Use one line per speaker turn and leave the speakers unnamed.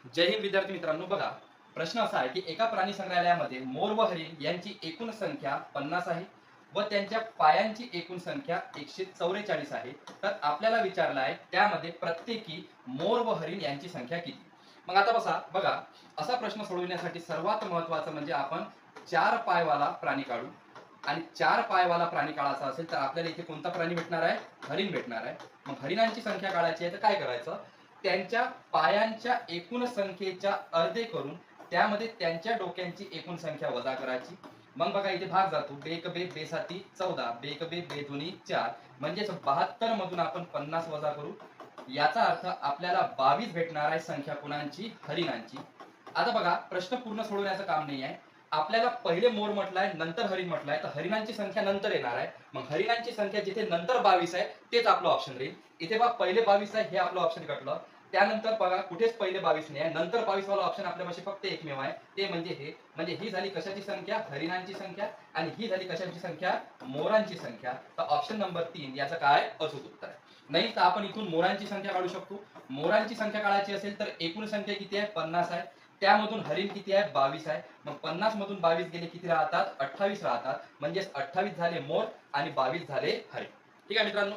जय हिंद विद्यार्थी मित्रांनो, बघा प्रश्न असा आहे की एका प्राणी संग्रहालयामध्ये मोर व हरिण यांची एकूण संख्या 50 आहे व त्यांच्या पायांची एकूण संख्या 144 आहे. तर आपल्याला विचारलं आहे त्यामध्ये प्रत्येकी मोर व हरिण यांची संख्या किती. मग आता बघा असा प्रश्न सोडवण्यासाठी सर्वात महत्वाचं म्हणजे आपण 4 पायवाला प्राणी काढू. आणि 4 पायवाला प्राणी काढायचा असेल तर आपल्याला इथे कोणता प्राणी भेटणार आहे? हरिण भेटणार आहे. मग हरिणांची संख्या काढायची आहे तर काय करायचं? त्यांच्या पायांच्या एकूण संख्येच्या अर्धे करून त्यामध्ये त्यांच्या डोक्यांची एकूण संख्या वजा करायची. मग बघा इथे भाग जातो. बेक बे बेसाती 14, बेक बे बेदुनी 4, म्हणजेच 72 मधून आपण 50 वजा करू. याचा अर्थ आपल्याला 22 भेटणार आहे संख्या कुणांची? हरिणांची. आता बघा प्रश्न पूर्ण सोडवण्याचं काम नाही आहे. आपल्याला पहिले मोर म्हटलाय, नंतर हरिण म्हटलाय, तर हरिणांची संख्या नंतर येणार आहे. मग हरिणांची संख्या जिथे नंतर 22 आहे तेच आपलं ऑप्शन राहील. इथे बघा पहिले 22 आहे, हे आपलं ऑप्शन कटलं. त्यानंतर बघा कुठेच पहिले 22 नाही आहे, नंतर 22 वाला ऑप्शन आपल्यापाशी फक्त एकमेव आहे, ते म्हणजे हे. म्हणजे ही झाली कशाची संख्या? हरिणांची संख्या. आणि ही झाली कशाची संख्या? मोरांची संख्या. तर ऑप्शन नंबर 3 याचं काय अचूक उत्तर आहे. नाही तर आपण इथून मोरांची संख्या काढू शकतो. मोरांची संख्या काढायची असेल तर एकूण संख्या किती आहे? 50 आहे. त्यामधून हरिण किती आहे? 22 आहे. मग 50 मधून 22 गेले किती राहतात? 28 राहतात. म्हणजेच 28 झाले मोर आणि 22 झाले हरिण. ठीक आहे मित्रांनो.